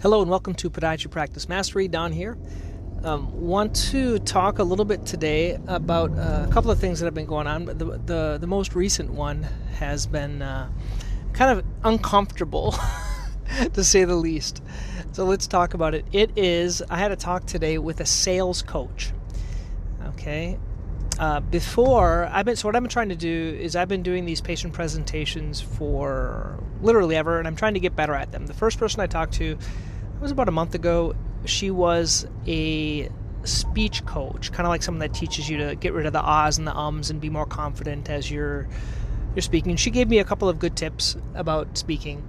Hello and welcome to Podiatry Practice Mastery. Don here. Want to talk a little bit today about a couple of things that have been going on. The most recent one has been kind of uncomfortable, to say the least. So let's talk about it. I had a talk today with a sales coach. Okay. What I've been trying to do is I've been doing these patient presentations for literally ever, and I'm trying to get better at them. The first person I talked to was about a month ago. She was a speech coach, kind of like someone that teaches you to get rid of the ahs and the ums and be more confident as you're speaking. She gave me a couple of good tips about speaking.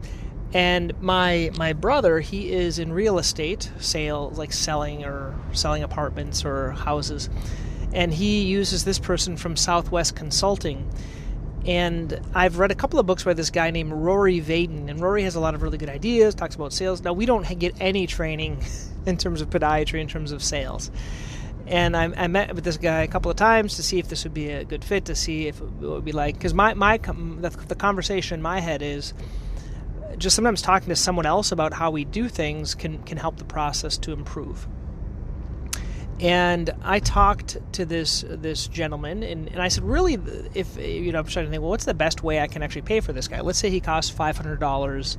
And my brother, he is in real estate sales, like selling apartments or houses. And he uses this person from Southwest Consulting. And I've read a couple of books by this guy named Rory Vaden. And Rory has a lot of really good ideas, talks about sales. Now, we don't get any training in terms of podiatry, in terms of sales. And I met with this guy a couple of times to see if this would be a good fit, to see if it would be like, because the conversation in my head is just sometimes talking to someone else about how we do things can help the process to improve. And I talked to this gentleman, and I said, really, if I'm trying to think, well, what's the best way I can actually pay for this guy? Let's say he costs $500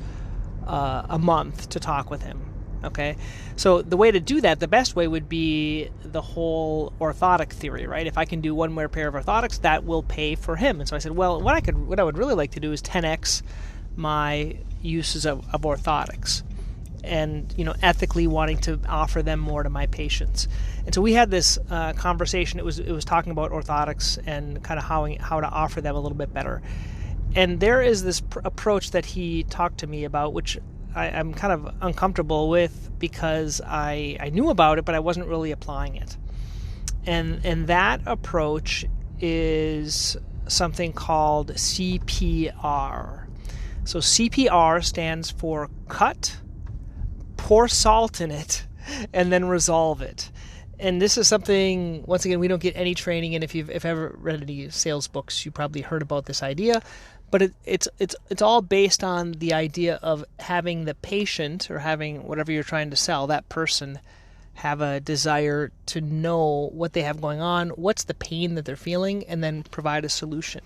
a month to talk with him. Okay, so the way to do that, the best way would be the whole orthotic theory, right? If I can do one more pair of orthotics, that will pay for him. And so I said, well, what I would really like to do is 10x my uses of orthotics, and ethically wanting to offer them more to my patients. And so we had this conversation. It was talking about orthotics and kind of how to offer them a little bit better. And there is this approach that he talked to me about, which I'm kind of uncomfortable with because I knew about it, but I wasn't really applying it. And that approach is something called CPR. So CPR stands for cut, pour salt in it, and then resolve it. And this is something, once again, we don't get any training. And if you've ever read any sales books, you probably heard about this idea. But it's all based on the idea of having the patient, or having whatever you're trying to sell, that person, have a desire to know what they have going on, what's the pain that they're feeling, and then provide a solution.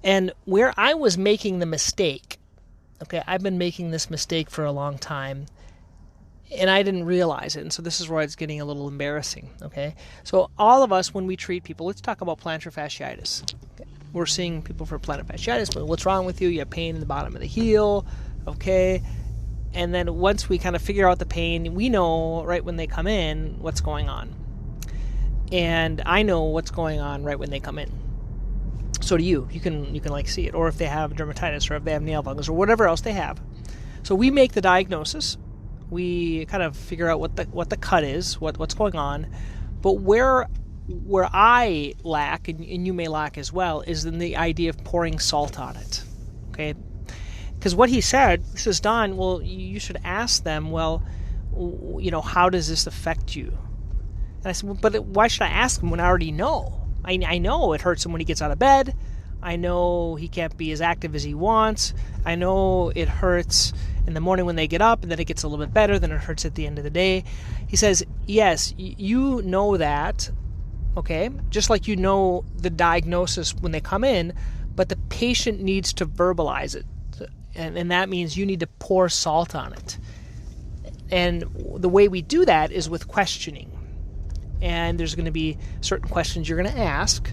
And where I was making the mistake, okay, I've been making this mistake for a long time, and I didn't realize it. And so this is where it's getting a little embarrassing, okay? So all of us, when we treat people, let's talk about plantar fasciitis. Okay. We're seeing people for plantar fasciitis, but what's wrong with you? You have pain in the bottom of the heel, okay? And then once we kind of figure out the pain, we know right when they come in what's going on. And I know what's going on right when they come in. So do you. You can like see it. Or if they have dermatitis, or if they have nail fungus, or whatever else they have. So we make the diagnosis. We kind of figure out what the cut is, what's going on. But where I lack, and you may lack as well, is in the idea of pouring salt on it. Okay? Because what he says, Don, well, you should ask them, well, how does this affect you? And I said, well, but why should I ask him when I already know? I know it hurts him when he gets out of bed. I know he can't be as active as he wants. I know it hurts in the morning when they get up, and then it gets a little bit better, then it hurts at the end of the day. He says, yes, you know that, okay, just like you know the diagnosis when they come in, but the patient needs to verbalize it. And that means you need to pour salt on it. And the way we do that is with questioning. And there's going to be certain questions you're going to ask,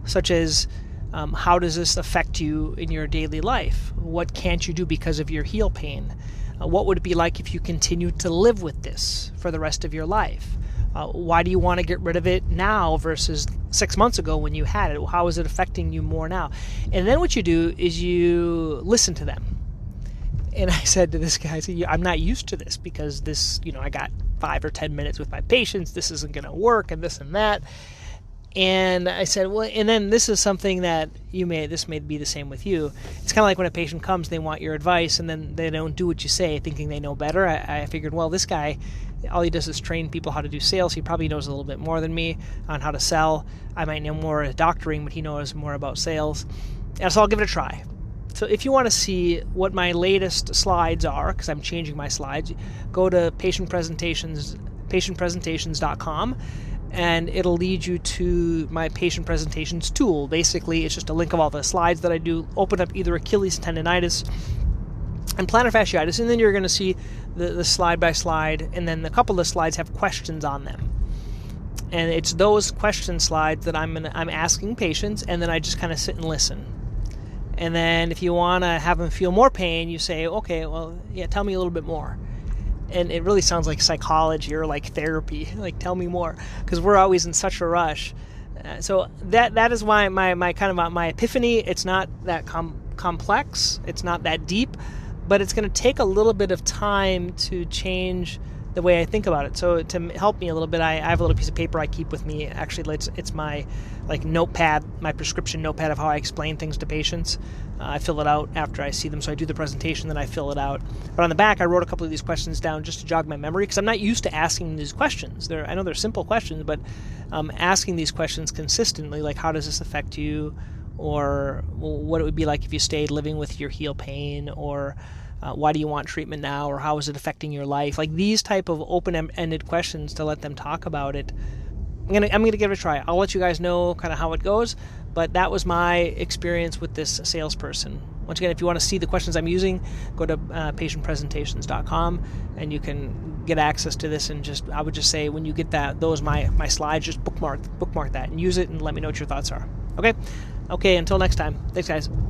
such as, how does this affect you in your daily life? What can't you do because of your heel pain? What would it be like if you continued to live with this for the rest of your life? Why do you want to get rid of it now versus 6 months ago when you had it? How is it affecting you more now? And then what you do is you listen to them. And I said to this guy, I'm not used to this because this, I got 5 or 10 minutes with my patients. This isn't going to work, and this and that. And I said, well, and then this is something that this may be the same with you. It's kind of like when a patient comes, they want your advice, and then they don't do what you say, thinking they know better. I figured, well, this guy, all he does is train people how to do sales. He probably knows a little bit more than me on how to sell. I might know more doctoring, but he knows more about sales. And so I'll give it a try. So if you want to see what my latest slides are, because I'm changing my slides, go to patientpresentations.com, and it'll lead you to my patient presentations tool. Basically, it's just a link of all the slides that I do. Open up either Achilles tendonitis and plantar fasciitis, and then you're going to see the slide by slide, and then a couple of slides have questions on them. And it's those question slides that I'm asking patients, and then I just kind of sit and listen. And then if you want to have them feel more pain, you say, okay, well, yeah, tell me a little bit more. And it really sounds like psychology or like therapy, like tell me more, because we're always in such a rush. So that is why my kind of my epiphany. It's not that complex, it's not that deep, but it's going to take a little bit of time to change the way I think about it. So to help me a little bit, I have a little piece of paper I keep with me. Actually, it's my notepad, my prescription notepad of how I explain things to patients. I fill it out after I see them, so I do the presentation, then I fill it out. But on the back, I wrote a couple of these questions down just to jog my memory, because I'm not used to asking these questions. I know they're simple questions, but asking these questions consistently, like how does this affect you, or what it would be like if you stayed living with your heel pain, or why do you want treatment now, or how is it affecting your life? Like these type of open-ended questions to let them talk about it. I'm gonna give it a try. I'll let you guys know kind of how it goes, but that was my experience with this salesperson. Once again, if you want to see the questions I'm using, go to patientpresentations.com, and you can get access to this. And I would just say, when you get my slides, just bookmark that and use it, and let me know what your thoughts are. Okay, until next time. Thanks, guys.